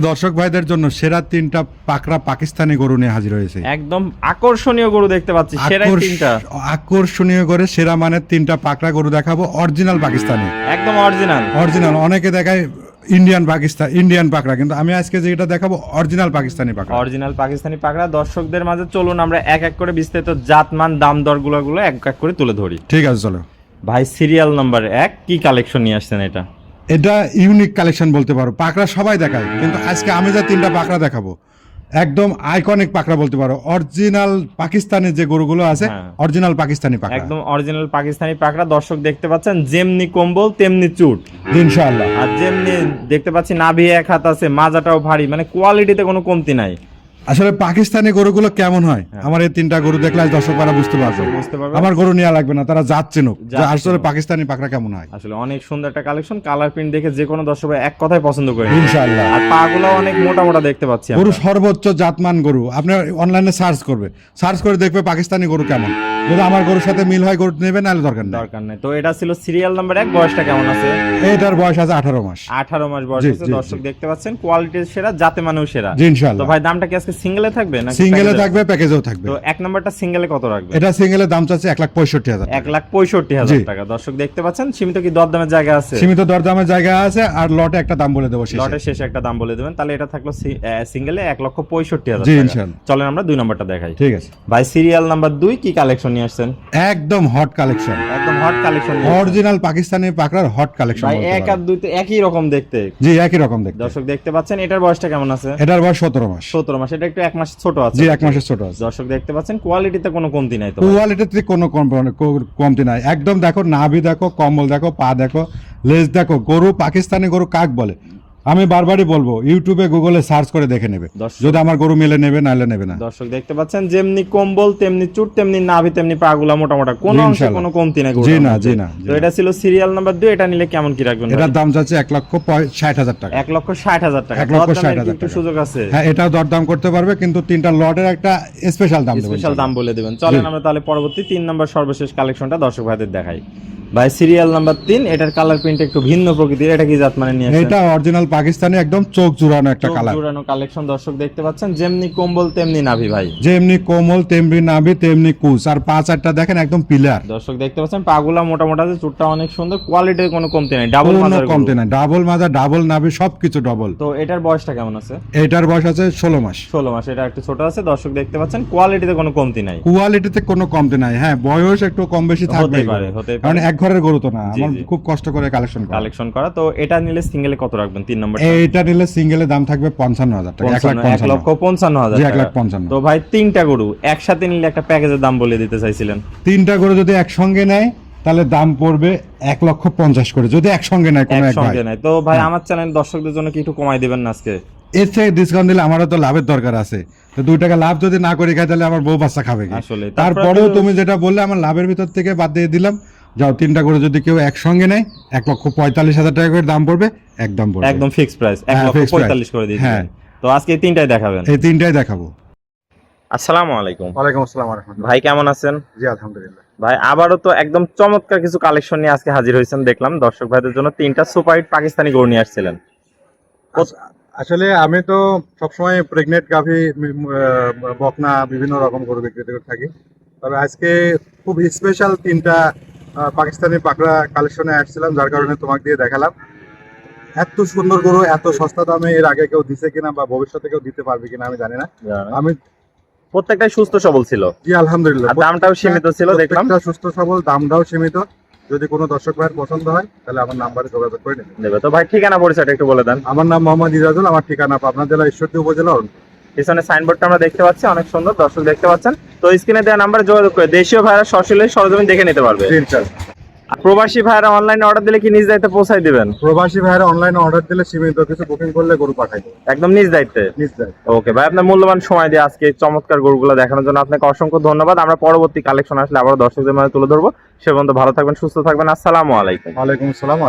দর্শক ভাইদের জন্য সেরা তিনটা পাকড়া পাকিস্তানি গরু নিয়ে হাজির হয়েছে। একদম আকর্ষণীয় গরু দেখতে পাচ্ছি, সেরা তিনটা আকর্ষণীয় করে সেরা মানের তিনটা পাকড়া গরু দেখাবো, অরিজিনাল পাকিস্তানি, একদম অরিজিনাল। অনেকে দেখায় ইন্ডিয়ান পাকড়া, কিন্তু আমি আজকে যেটা দেখাবো অরিজিনাল পাকিস্তানি পাকড়া। দর্শকদের মাঝে চলুন আমরা এক এক করে বিস্তারিত জাতমান দাম দরগুলো এক এক করে তুলে ধরি। ঠিক আছে, চলো ভাই। সিরিয়াল নাম্বার 1 কি কালেকশন নিয়ে আসছেন? এটা ইউনিক কালেকশন বলতে পারো। পাকড়া সবাই দেখায়, কিন্তু আজকে আমি যা তিনটা পাকড়া দেখাবো একদম আইকনিক পাকড়া বলতে পারো। অরিজিনাল পাকিস্তানি যে গরুগুলো আছে, অরিজিনাল পাকিস্তানি পাকড়া, একদম অরিজিনাল পাকিস্তানি পাকড়া। দর্শক দেখতে পাচ্ছেন যেমনি কম্বল তেমনি চুট, ইনশাআল্লাহ। আর যেমনি দেখতে পাচ্ছি নাভি এক হাত আছে, মাজাটাও ভারী, মানে কোয়ালিটিতে কোনো কমতি নাই। আসলে পাকিস্তানি গরুগুলো কেমন হয়, আমার এই তিনটা গরু দেখলে দর্শকরা বুঝতে পারবে। আমার গরু নেওয়া লাগবে না, তারা জাত চিনুক যে আসলে পাকিস্তানি পাকড়া কেমন হয়। আসলে অনেক সুন্দর একটা কালেকশন, কালার প্রিন্ট দেখে যে কোনো দর্শক এক কথায় পছন্দ করে ইনশাআল্লাহ। আর পাগুলো অনেক মোটা মোটা দেখতে পাচ্ছি। গরু সর্বোচ্চ জাতমান গরু, আপনি অনলাইনে সার্চ করে দেখবে পাকিস্তানি গরু কেমন। যদি আমার গরুর সাথে মিল হয় গরু নেবে, নাহলে দরকার নেই। তো এটা ছিল সিরিয়াল নাম্বার 1। বয়সটা কেমন আছে? এটার বয়স আছে 18 মাস। 18 মাস বয়স আছে। দর্শক দেখতে পাচ্ছেন কোয়ালিটির সেরা, জাতে মানেও সেরা। জি ইনশাআল্লাহ। তো ভাই দামটা কি আজকে সিঙ্গেলে থাকবে না সিঙ্গেলে থাকবে, প্যাকেজেও থাকবে? তো এক নাম্বারটা সিঙ্গেলে কত রাখবে? এটা সিঙ্গেলের দাম চাচ্ছে 1,65,000 টাকা। 1,65,000 টাকা। দর্শক দেখতে পাচ্ছেন সীমিত কি দরদামের জায়গা আছে? সীমিত দরদামের জায়গা আছে, আর লটে একটা দাম বলে দেবো, লটে শেষে একটা দাম বলে দেবেন। তাহলে এটা থাকলো সিঙ্গেলে 1,65,000 জি টাকা। ইনশাআল্লাহ। চলেন আমরা 2 নাম্বারটা দেখাই। ঠিক আছে ভাই। সিরিয়াল নাম্বার 2 কি কালেকশন নিয়ে আসছেন? একদম হট কালেকশন, একদম হট কালেকশন, অরিজিনাল পাকিস্তানি পাকড়ার হট কালেকশন। ভাই 1 আর 2 তো একই রকম দেখতে। জি একই রকম দেখতে। দর্শক দেখতে পাচ্ছেন এটার বয়সটা কেমন আছে? এটার বয়স 17 মাস। 17 মাস। এটা একটু 1 মাস ছোট আছে। জি 1 মাসের ছোট আছে। দর্শক দেখতে পাচ্ছেন কোয়ালিটিতে কোনো কমতি নাই তো? কোয়ালিটিতে কোনো কমতি নাই। একদম দেখো, নাভি দেখো, কম্বল দেখো, পা দেখো, লেজ দেখো। গরু পাকিস্তানি গরু কাক বলে আমি বারবারই বলবো, ইউটিউবে গুগলে সার্চ করে দেখে নেবে। যদি আমার গরু মিলে নেবে, নাহলে নেবে না। দর্শক দেখতে পাচ্ছেন যেমনি কম্বল তেমনি চুট তেমনি নাভি তেমনি পাগুলা মোটা মোটা, কোনো অংশে কোনো কমতি নাই। জি না। তো এটা ছিল সিরিয়াল নাম্বার 2। এটা নিলে কেমন কি রাখবেন? এটার দাম যাচ্ছে 1,60,000 টাকা। 1,60,000 টাকা। 1,60,000 একটু সুযোগ আছে? হ্যাঁ, এটাও দরদাম করতে পারবে, কিন্তু তিনটা লটের একটা স্পেশাল দাম বলে দেবেন। চলেন আমরা তাহলে পরবর্তী 3 নাম্বার সর্বশেষ কালেকশনটা দর্শক ভাইদের দেখাই। ভাই সিরিয়াল নাম্বার 3, এটার কালার প্রিন্ট একটু ভিন্ন প্রকৃতির। এটা কি জাত মানে নিয়ে আসেন? এটা অরিজিনাল পাকিস্তানি, একদম চোখ জুড়ানো একটা কালার, জুড়ানো কালেকশন। দর্শক দেখতে পাচ্ছেন যেমনি কম্বল তেমনি নাভি ভাই, যেমনি কোমল তেমনি নাভি তেমনি কুচ, আর পা চারটা দেখেন একদম পিলার। দর্শক দেখতে পাচ্ছেন পাগুলা মোটা মোটা আছে, চুটটা অনেক সুন্দর, কোয়ালিটির কোনো কমতি নাই। ডাবল মাজা, ডাবল নাভি, সবকিছু ডবল। তো এটার বয়সটা কেমন আছে? এটার বয়স আছে 16 মাস। 16 মাস। এটা একটু ছোট আছে। দর্শক দেখতে পাচ্ছেন কোয়ালিটিতে কোনো কমতি কমতি নাই। হ্যাঁ, বয়স একটু কম বেশি থাকবে, কারণ এক ঘরের গরু তো না। আমার খুব কষ্ট করে কালেকশন করা। তো এটা নিলে সিঙ্গেলে কত রাখবেন? 3 নম্বর। এটা নিলে সিঙ্গেলে দাম থাকবে 55,000 টাকা। 1,55,000 টাকা। 1,55,000। তো ভাই তিনটা গরু একসাথে নিলে একটা প্যাকেজের দাম বলে দিতে চাইছিলেন। তিনটা গরু যদি একসঙ্গে নেয় তাহলে দাম পড়বে 1,50,000 করে, যদি একসঙ্গে নেয় কোনো এক ভাই। তো ভাই আমার চ্যানেল দর্শকদের জন্য কি একটু কমাই দিবেন না আজকে? এর থেকে ডিসকাউন্ট দিলে আমারও তো লাভের দরকার আছে। তো 2 টাকা লাভ যদি না করি খাই, তাহলে আমার বউ বাচ্চা খাবে কি? আসলে তারপরেও তুমি যেটা বললে, আমার লাভের ভিতর থেকে বাদ দিয়ে দিলাম। যাও, তিনটা করে যদি কেউ একসঙ্গে নেয় 1,45,000 টাকা করে দাম পড়বে, একদম ফিক্সড প্রাইস 1,45,000 করে দিয়ে দিবেন। তো আজকে এই তিনটাই দেখাবেন? এই তিনটাই দেখাবো। আসসালামু আলাইকুম। ওয়ালাইকুম আসসালাম ওয়া রাহমাতুল্লাহ। ভাই কেমন আছেন? জি আলহামদুলিল্লাহ। ভাই আবারও তো একদম চমৎকার কিছু কালেকশন নিয়ে আজকে হাজির হয়েছেন দেখলাম। দর্শক ভাইদের জন্য 3টা সুপার হিট পাকিস্তানি গরু নিয়ে আসছিলেন। আসলে আমি তো সবসময় প্রেগনেন্ট গাভী, বকনা, বিভিন্ন রকম গরু বিক্রি করে থাকি। তবে আজকে খুব স্পেশাল 3টা পাকিস্তানি পাকড়া কালেকশনে আসছিলাম, যার কারণে তোমাকে দিয়ে দেখালাম। এত সুন্দর গরু এত সস্তা দামে এর আগে কেউ দিছে কিনা বা ভবিষ্যতে কেউ দিতে পারবে কিনা আমি জানি না। আমি প্রত্যেকটাই সুস্থ সবল ছিল। জি আলহামদুলিল্লাহ। দামটাও সীমিত ছিল দেখলাম। সুস্থ সবল, দামটাও সীমিত। যদি কোনো দর্শক ভাইয়ের পছন্দ হয় তাহলে আমার নাম্বারে যোগাযোগ করে নেবে। তো ভাই ঠিকানা পরিচয়টা একটু বলে দেন। আমার নাম মোহাম্মদ ইরাজুল। আমার ঠিকানা পাবনা জেলা ঈশ্বরদী উপজেলা। পিছনে সাইনবোর্ডটা আমরা দেখতে পাচ্ছি, অনেক সুন্দর। দর্শক দেখতে পাচ্ছেন। তো স্ক্রিনে দেওয়া নাম্বারে যোগাযোগ করে দেশীয় ভাইরা সরাসরি সরজমিন দেখে নিতে পারবে। প্রবাসী ভাইরা অনলাইনে অর্ডার দিলে কি নিজ দায়িত্বে পৌঁছাই দিবেন? প্রবাসী ভাইরা অনলাইনে অর্ডার দিলে সীমিত কিছু বুকিং করলে গরু পাঠাই দেব, একদম নিজ দায়িত্বে। ওকে ভাই, আপনার মূল্যবান সময় দিয়ে আজকে চমৎকার গরুগুলো দেখানোর জন্য আপনাকে অসংখ্য ধন্যবাদ। আমরা পরবর্তী কালেকশন আসলে আবার দর্শকদের মাঝে তুলে ধরবো। সে পর্যন্ত ভালো থাকবেন, সুস্থ থাকবেন। আসসালামু আলাইকুম। ওয়ালাইকুম আসসালাম।